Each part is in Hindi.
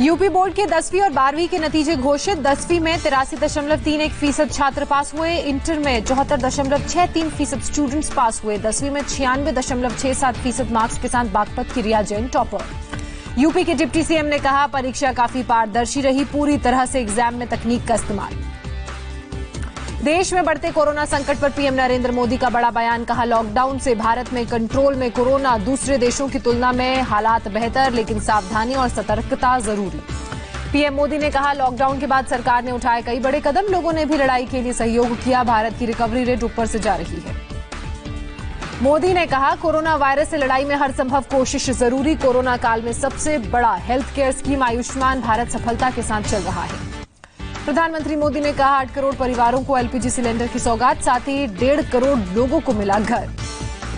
यूपी बोर्ड के 10वीं और 12वीं के नतीजे घोषित। 10वीं में 83.31% छात्र पास हुए। इंटर में 74.63% स्टूडेंट्स पास हुए। 10वीं में 96.67% मार्क्स के साथ बागपत की रिया जैन टॉपर। यूपी के डिप्टी सीएम ने कहा, परीक्षा काफी पारदर्शी रही, पूरी तरह से एग्जाम में तकनीक का इस्तेमाल। देश में बढ़ते कोरोना संकट पर पीएम नरेंद्र मोदी का बड़ा बयान। कहा, लॉकडाउन से भारत में कंट्रोल में कोरोना, दूसरे देशों की तुलना में हालात बेहतर, लेकिन सावधानी और सतर्कता जरूरी। पीएम मोदी ने कहा, लॉकडाउन के बाद सरकार ने उठाए कई बड़े कदम, लोगों ने भी लड़ाई के लिए सहयोग किया। भारत की रिकवरी रेट ऊपर से जा रही है। मोदी ने कहा, कोरोना वायरस से लड़ाई में हर संभव कोशिश जरूरी। कोरोना काल में सबसे बड़ा health care scheme Ayushman Bharat सफलता के साथ चल रहा है। प्रधानमंत्री मोदी ने कहा, 8 करोड़ परिवारों को एलपीजी सिलेंडर की सौगात, साथ ही 1.5 करोड़ लोगों को मिला घर।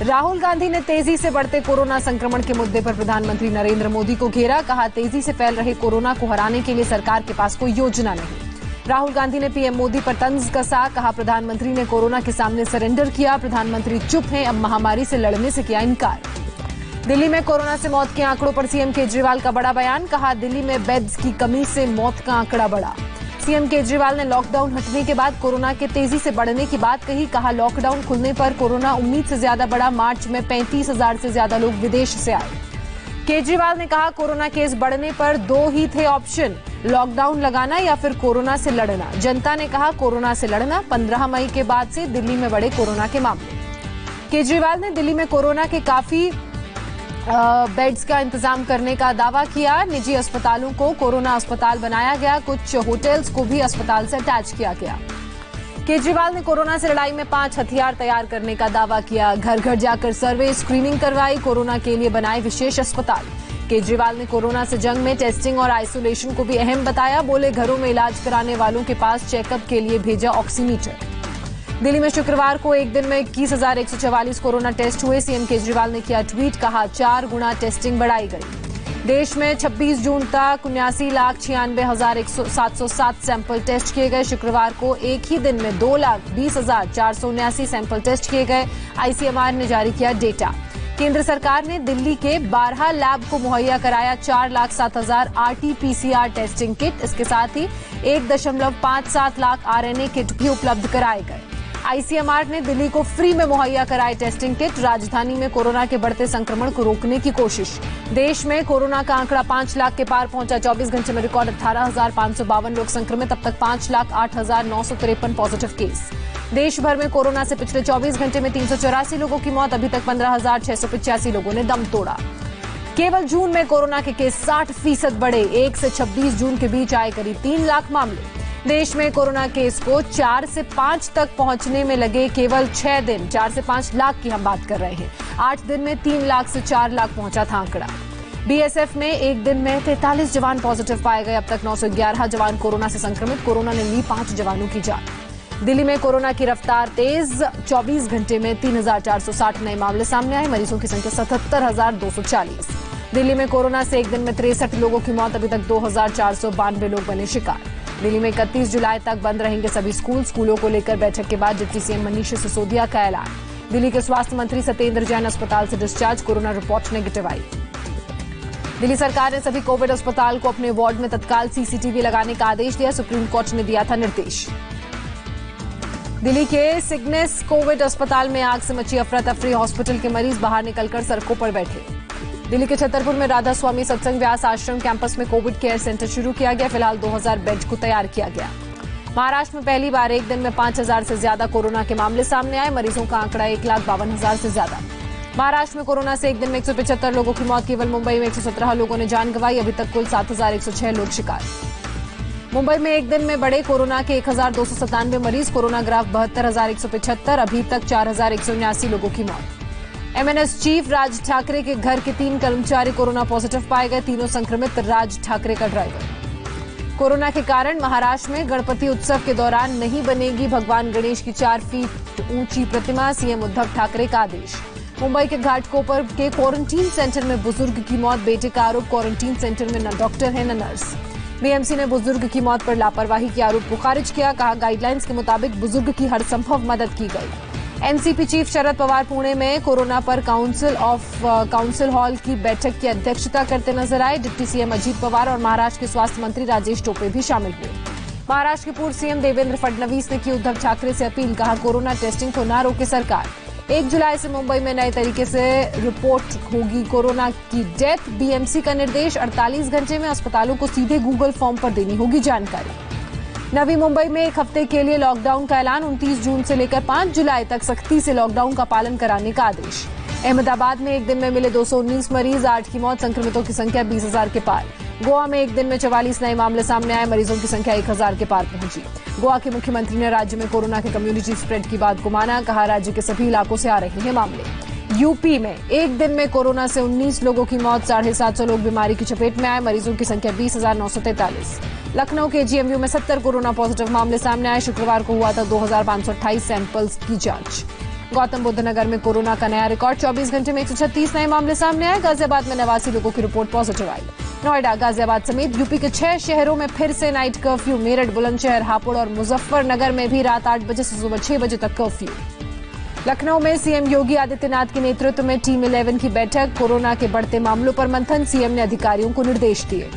राहुल गांधी ने तेजी से बढ़ते कोरोना संक्रमण के मुद्दे पर प्रधानमंत्री नरेंद्र मोदी को घेरा। कहा, तेजी से फैल रहे कोरोना को हराने के लिए सरकार के पास कोई योजना नहीं। राहुल गांधी ने पीएम मोदी पर तंज कसा। कहा, प्रधानमंत्री ने कोरोना के सामने सरेंडर किया। प्रधानमंत्री चुप हैं, अब महामारी से लड़ने से किया इनकार। दिल्ली में कोरोना से मौत के आंकड़ों पर सीएम केजरीवाल का बड़ा बयान। कहा, दिल्ली में बेड्स की कमी से मौत का आंकड़ा बढ़ा। सीएम केजरीवाल ने लॉकडाउन हटने के बाद कोरोना के तेजी से बढ़ने की बात कही। कहा, लॉकडाउन खुलने पर कोरोना उम्मीद से ज्यादा बढ़ा। मार्च में 35,000 से ज्यादा लोग विदेश से आए। केजरीवाल ने कहा, कोरोना केस बढ़ने पर 2 ही थे ऑप्शन, लॉकडाउन लगाना या फिर कोरोना से लड़ना। जनता ने कहा, कोरोना से लड़ना। 15 मई के बाद से दिल्ली में बढ़े कोरोना के मामले। केजरीवाल ने दिल्ली में कोरोना के काफी बेड्स का इंतजाम करने का दावा किया। निजी अस्पतालों को कोरोना अस्पताल बनाया गया। कुछ होटल्स को भी अस्पताल से अटैच किया गया। केजरीवाल ने कोरोना से लड़ाई में 5 हथियार तैयार करने का दावा किया। घर घर जाकर सर्वे, स्क्रीनिंग करवाई। कोरोना के लिए बनाए विशेष अस्पताल। केजरीवाल ने कोरोना से जंग में टेस्टिंग और आइसोलेशन को भी अहम बताया। बोले, घरों में इलाज कराने वालों के पास चेकअप के लिए भेजा ऑक्सीमीटर। दिल्ली में शुक्रवार को एक दिन में 21,144 कोरोना टेस्ट हुए। सीएम केजरीवाल ने किया ट्वीट। कहा, 4 गुना टेस्टिंग बढ़ाई गई। देश में 26 जून तक 79,96,707 सैंपल टेस्ट किए गए। शुक्रवार को एक ही दिन में 2,20,479 सैंपल टेस्ट किए गए। आईसीएमआर ने जारी किया डेटा। केंद्र सरकार ने दिल्ली के 12 लैब को मुहैया कराया 4,07,000 आरटी-पीसीआर टेस्टिंग किट। इसके साथ ही 1.57 लाख आरएनए किट भी उपलब्ध कराए गए। आईसीएमआर ने दिल्ली को फ्री में मुहैया कराए टेस्टिंग किट। राजधानी में कोरोना के बढ़ते संक्रमण को रोकने की कोशिश। देश में कोरोना का आंकड़ा 5 लाख के पार पहुंचा। 24 घंटे में रिकॉर्ड 18,552 लोग संक्रमित। अब तक 5,08,953 पॉजिटिव केस। देश भर में कोरोना से पिछले 24 घंटे में 384 लोगों की मौत। अभी तक 15,685 लोगों ने दम तोड़ा। केवल जून में कोरोना के केस 60% बढ़े। 1 से 26 जून के बीच आए करीब 3 लाख मामले। देश में कोरोना केस को 4 से 5 तक पहुंचने में लगे केवल 6 दिन। 4 से 5 लाख की हम बात कर रहे हैं। 8 दिन में 3 लाख से 4 लाख पहुंचा था आंकड़ा। बीएसएफ में एक दिन में 43 जवान पॉजिटिव पाए गए। अब तक 911 जवान कोरोना से संक्रमित। कोरोना ने ली 5 जवानों की जान। दिल्ली में कोरोना की रफ्तार तेज। 24 घंटे में 3,460 नए मामले सामने आए। मरीजों की संख्या 77,240। दिल्ली में कोरोना से एक दिन में 63 लोगों की मौत। अभी तक 2,492 लोग बने शिकार। दिल्ली में 31 जुलाई तक बंद रहेंगे सभी स्कूल। स्कूलों को लेकर बैठक के बाद डिप्टी सीएम मनीष सिसोदिया का ऐलान। दिल्ली के स्वास्थ्य मंत्री सत्येंद्र जैन अस्पताल से डिस्चार्ज। कोरोना रिपोर्ट नेगेटिव आई। दिल्ली सरकार ने सभी कोविड अस्पताल को अपने वार्ड में तत्काल सीसीटीवी लगाने का आदेश दिया। सुप्रीम कोर्ट ने दिया था निर्देश। दिल्ली के सिग्नेस कोविड अस्पताल में आग से मची अफरा तफरी। हॉस्पिटल के मरीज बाहर निकलकर सड़कों पर बैठे। दिल्ली के छतरपुर में राधा स्वामी सत्संग व्यास आश्रम कैंपस में कोविड केयर सेंटर शुरू किया गया। फिलहाल 2,000 बेड को तैयार किया गया। महाराष्ट्र में पहली बार एक दिन में 5,000 से ज्यादा कोरोना के मामले सामने आए। मरीजों का आंकड़ा 1,52,000 से ज्यादा। महाराष्ट्र में कोरोना से एक दिन में 175 लोगों की मौत। केवल मुंबई में 117 लोगों ने जान गंवाई। अभी तक कुल 7,106 लोग शिकार। मुंबई में एक दिन में बढ़े कोरोना के 1,297 मरीज। Corona graph 72,175। अभी तक 4,179 लोगों की मौत। एमएनएस चीफ राज ठाकरे के घर के 3 कर्मचारी कोरोना पॉजिटिव पाए गए। तीनों संक्रमित राज ठाकरे का ड्राइवर। कोरोना के कारण महाराष्ट्र में गणपति उत्सव के दौरान नहीं बनेगी भगवान गणेश की 4 फीट ऊंची प्रतिमा। सीएम उद्धव ठाकरे का आदेश। मुंबई के घाटकोपर के क्वारंटीन सेंटर में बुजुर्ग की मौत। बेटे का आरोप, क्वारंटीन सेंटर में न डॉक्टर है न नर्स। बीएमसी ने बुजुर्ग की मौत पर लापरवाही के आरोप को खारिज किया। कहा, गाइडलाइंस के मुताबिक बुजुर्ग की हर संभव मदद की गई। एनसीपी चीफ शरद पवार पुणे में कोरोना पर काउंसिल हॉल की बैठक की अध्यक्षता करते नजर आए। डिप्टी सीएम अजीत पवार और महाराष्ट्र के स्वास्थ्य मंत्री राजेश टोपे भी शामिल हुए। महाराष्ट्र के पूर्व सीएम देवेंद्र फडणवीस ने की उद्धव ठाकरे से अपील, कहा कोरोना टेस्टिंग को न रोके सरकार। 1 जुलाई से मुंबई में नए तरीके से रिपोर्ट होगी कोरोना की डेथ। बीएमसी का निर्देश, 48 घंटे में अस्पतालों को सीधे गूगल फॉर्म पर देनी होगी जानकारी। नवी मुंबई में 1 हफ्ते के लिए लॉकडाउन का ऐलान, 29 जून से लेकर 5 जुलाई तक सख्ती से लॉकडाउन का पालन कराने का आदेश। अहमदाबाद में एक दिन में मिले 219 मरीज, 8 की मौत, संक्रमितों की संख्या 20,000 के पार। गोवा में एक दिन में 44 नए मामले सामने आए, मरीजों की संख्या 1,000 के पार पहुंची। गोवा के मुख्यमंत्री ने राज्य में कोरोना के कम्युनिटी स्प्रेड की बात को माना, कहा राज्य के सभी इलाकों से आ रहे हैं मामले। यूपी में एक दिन में कोरोना से 19 लोगों की मौत, 750 लोग बीमारी की चपेट में आए, मरीजों की संख्या 20,943। लखनऊ के जीएमयू में 70 कोरोना पॉजिटिव मामले सामने आए, शुक्रवार को हुआ था 2,528 सैंपल्स की जांच। गौतम बुद्ध नगर में कोरोना का नया रिकॉर्ड, 24 घंटे में 136 नए मामले सामने आए। गाजियाबाद में 89 लोगों की रिपोर्ट पॉजिटिव आई। नोएडा, गाजियाबाद समेत यूपी के 6 शहरों में फिर से नाइट कर्फ्यू। मेरठ, बुलंदशहर, हापुड़ और मुजफ्फरनगर में भी रात 8 बजे से सुबह 6 बजे तक कर्फ्यू। लखनऊ में सीएम योगी आदित्यनाथ के नेतृत्व में टीम 11 की बैठक, कोरोना के बढ़ते मामलों पर मंथन, सीएम ने अधिकारियों को निर्देश दिए।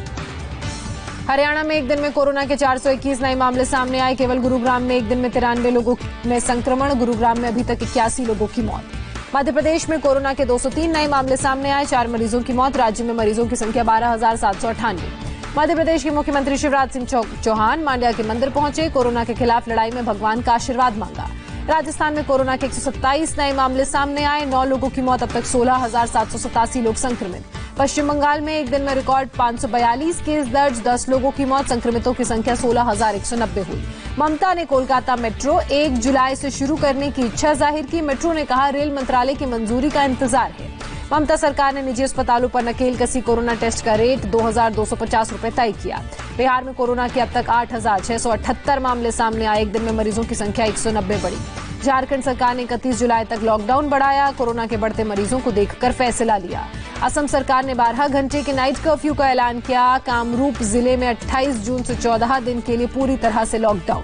हरियाणा में एक दिन में कोरोना के 421 नए मामले सामने आए। केवल गुरुग्राम में एक दिन में 93 लोगों में संक्रमण, गुरुग्राम में अभी तक 81 लोगों की मौत। मध्य प्रदेश में कोरोना के 203 नए मामले सामने आए, 4 मरीजों की मौत। राज्य में मरीजों की संख्या 12,798। मध्य प्रदेश के मुख्यमंत्री शिवराज सिंह चौहान मांड्या के मंदिर पहुंचे, कोरोना के खिलाफ लड़ाई में भगवान का आशीर्वाद मांगा। राजस्थान में कोरोना के 127 नए मामले सामने आए, 9 लोगों की मौत, अब तक 16,787 लोग संक्रमित। पश्चिम बंगाल में एक दिन में रिकॉर्ड 542 केस दर्ज, 10 लोगों की मौत, संक्रमितों की संख्या 16,190 हुई। ममता ने कोलकाता मेट्रो 1 जुलाई से शुरू करने की इच्छा जाहिर की। मेट्रो ने कहा रेल मंत्रालय की मंजूरी का इंतजार है। ममता सरकार ने निजी अस्पतालों पर नकेल कसी, कोरोना टेस्ट का रेट 2,250 रुपए तय किया। बिहार में कोरोना के अब तक 8,678 मामले सामने आए, एक दिन में मरीजों की संख्या 190 बढ़ी। झारखंड सरकार ने 31 जुलाई तक लॉकडाउन बढ़ाया, कोरोना के बढ़ते मरीजों को देखकर फैसला लिया। असम सरकार ने 12 घंटे के नाइट कर्फ्यू का ऐलान किया। कामरूप जिले में 28 जून से 14 दिन के लिए पूरी तरह से लॉकडाउन।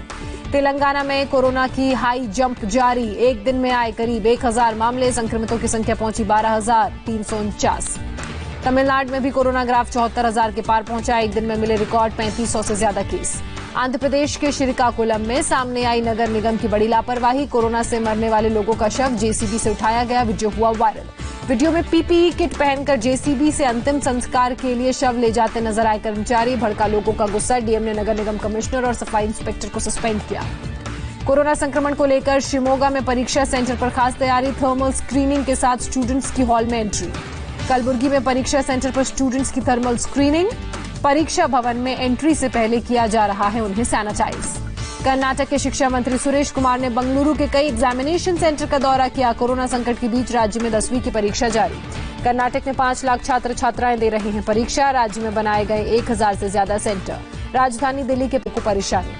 तेलंगाना में कोरोना की हाई जंप जारी, एक दिन में आए करीब 1,000 मामले, संक्रमितों की संख्या पहुंची 12,349। तमिलनाडु में भी कोरोना ग्राफ 74,000 के पार पहुंचा, एक दिन में मिले रिकॉर्ड 3500 से ज्यादा केस। आंध्र प्रदेश के श्रीकाकुलम में सामने आई नगर निगम की बड़ी लापरवाही, कोरोना से मरने वाले लोगों का शव जेसीबी से उठाया गया, वीडियो हुआ वायरल। वीडियो में पीपीई किट पहनकर जेसीबी से अंतिम संस्कार के लिए शव ले जाते नजर आए कर्मचारी, भड़का लोगों का गुस्सा, डीएम ने नगर निगम कमिश्नर और सफाई इंस्पेक्टर को सस्पेंड किया। कोरोना संक्रमण को लेकर शिमोगा में परीक्षा सेंटर पर खास तैयारी, थर्मल स्क्रीनिंग के साथ स्टूडेंट्स की हॉल में एंट्री। कलबुर्गी में परीक्षा सेंटर पर स्टूडेंट्स की थर्मल स्क्रीनिंग, परीक्षा भवन में एंट्री से पहले किया जा रहा है उन्हें सैनिटाइज। कर्नाटक के शिक्षा मंत्री सुरेश कुमार ने बंगलुरु के कई एग्जामिनेशन सेंटर का दौरा किया, कोरोना संकट के बीच राज्य में 10वीं की परीक्षा जारी। कर्नाटक में 5 लाख छात्र छात्राएं दे रहे हैं परीक्षा, राज्य में बनाए गए 1,000 से ज्यादा सेंटर। राजधानी दिल्ली के को परेशानी।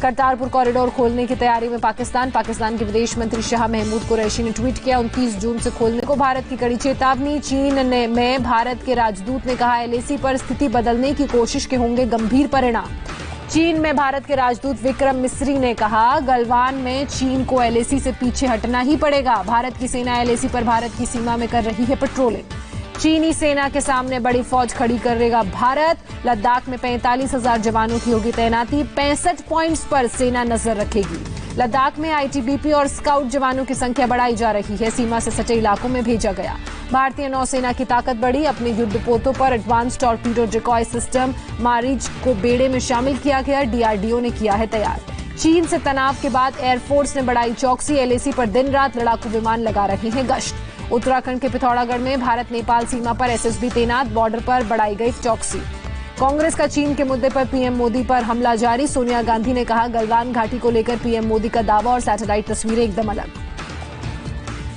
करतारपुर कॉरिडोर खोलने की तैयारी में पाकिस्तान के विदेश मंत्री शाह महमूद कुरैशी ने ट्वीट किया, 29 जून से खोलने को भारत की कड़ी चेतावनी। चीन में भारत के राजदूत ने कहा एलएसी पर स्थिति बदलने की कोशिश के होंगे गंभीर परिणाम। चीन में भारत के राजदूत विक्रम मिस्री ने कहा गलवान में चीन को एलएसी से पीछे हटना ही पड़ेगा, भारत की सेना एलएसी पर भारत की सीमा में कर रही है पेट्रोलिंग। चीनी सेना के सामने बड़ी फौज खड़ी करेगा भारत, लद्दाख में 45,000 जवानों की होगी तैनाती, 65 पॉइंट्स पर सेना नजर रखेगी। लद्दाख में आईटीबीपी और स्काउट जवानों की संख्या बढ़ाई जा रही है, सीमा से सटे इलाकों में भेजा गया। भारतीय नौसेना की ताकत बढ़ी, अपने युद्धपोतों पर एडवांस टॉर्पीडो डिकॉय सिस्टम मारिज को बेड़े में शामिल किया गया, डीआरडीओ ने किया है तैयार। चीन से तनाव के बाद एयरफोर्स ने बढ़ाई चौकसी, एलएसी पर दिन रात लड़ाकू विमान लगा रहे हैं गश्त। उत्तराखंड के पिथौरागढ़ में भारत नेपाल सीमा पर एसएसबी तैनात, बॉर्डर पर बढ़ाई गई चौकसी। कांग्रेस का चीन के मुद्दे पर पीएम मोदी पर हमला जारी, सोनिया गांधी ने कहा गलवान घाटी को लेकर पीएम मोदी का दावा और सैटेलाइट तस्वीरें एकदम अलग।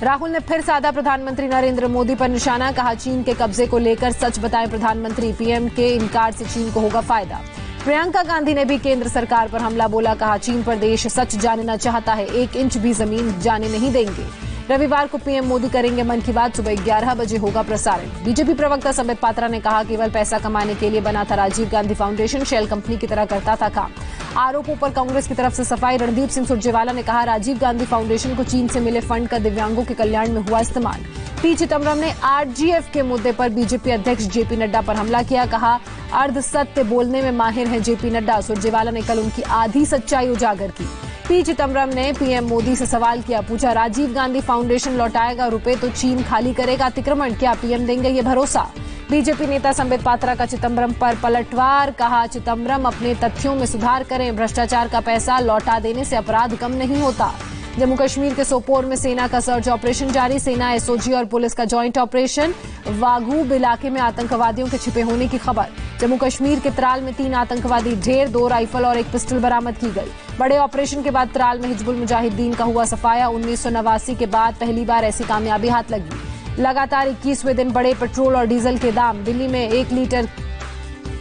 राहुल ने फिर साधा प्रधानमंत्री नरेंद्र मोदी पर निशाना, कहा चीन के कब्जे को लेकर सच बताएं प्रधानमंत्री, पीएम के इनकार से चीन को होगा फायदा। प्रियंका गांधी ने भी केंद्र सरकार पर हमला बोला, कहा चीन पर देश सच जानना चाहता है, 1 इंच भी जमीन जाने नहीं देंगे। रविवार को पीएम मोदी करेंगे मन की बात, सुबह 11 बजे होगा प्रसारण। बीजेपी प्रवक्ता संबित पात्रा ने कहा, केवल पैसा कमाने के लिए बना था Rajiv Gandhi Foundation, shell company की तरह करता था काम। आरोपों पर कांग्रेस की तरफ से सफाई। रणदीप सिंह सुरजेवाला ने कहा, राजीव गांधी फाउंडेशन को चीन से मिले फंड का दिव्यांगों के कल्याण में हुआ इस्तेमाल। पी चिदम्बरम ने आरजीएफ के मुद्दे पर बीजेपी अध्यक्ष जेपी नड्डा पर हमला किया, कहा अर्ध सत्य बोलने में माहिर हैं जेपी नड्डा। सुरजेवाला ने कल उनकी आधी सच्चाई उजागर की। पी चिदम्बरम ने पीएम मोदी से सवाल किया, पूछा राजीव गांधी फाउंडेशन लौटाएगा रुपए तो चीन खाली करेगा अतिक्रमण, क्या पीएम देंगे ये भरोसा? बीजेपी नेता संबित पात्रा का चिदम्बरम पर पलटवार, कहा चिदम्बरम अपने तथ्यों में सुधार करें, भ्रष्टाचार का पैसा लौटा देने से अपराध कम नहीं होता। जम्मू कश्मीर के सोपोर में सेना का सर्च ऑपरेशन जारी, सेना, एसओजी और पुलिस का जॉइंट ऑपरेशन। वागूब इलाके में आतंकवादियों के छिपे होने की खबर। जम्मू कश्मीर के त्राल में 3 आतंकवादी ढेर, 2 राइफल और 1 पिस्टल बरामद की गई। बड़े ऑपरेशन के बाद त्राल में हिजबुल मुजाहिदीन का हुआ सफाया। 1989 के बाद पहली बार ऐसी कामयाबी हाथ लगी। लगातार 21वें दिन बढ़े पेट्रोल और डीजल के दाम। दिल्ली में 1 लीटर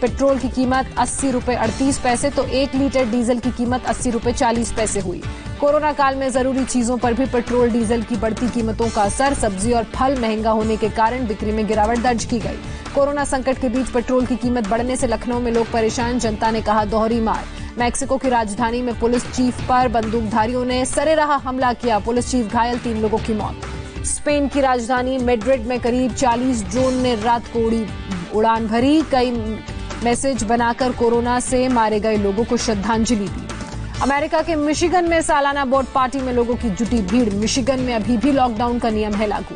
पेट्रोल की कीमत 80 रुपए 38 पैसे तो 1 लीटर डीजल की कीमत 80 रुपए 40 पैसे हुई। कोरोना काल में जरूरी चीजों पर भी पेट्रोल डीजल की बढ़ती कीमतों का असर। सब्जी और फल महंगा होने के कारण बिक्री में गिरावट दर्ज की गई। कोरोना संकट के बीच पेट्रोल की कीमत बढ़ने से लखनऊ में लोग परेशान, जनता ने कहा दोहरी मार। मैक्सिको की राजधानी में पुलिस चीफ पर बंदूकधारियों ने सरेराह हमला किया, पुलिस चीफ घायल, 3 लोगों की मौत। स्पेन की राजधानी मैड्रिड में करीब 40 ड्रोन ने रात को उड़ान भरी, कई मैसेज बनाकर कोरोना से मारे गए लोगों को श्रद्धांजलि दी। अमेरिका के मिशिगन में सालाना बोट पार्टी में लोगों की जुटी भीड़। मिशिगन में अभी भी लॉकडाउन का नियम है लागू।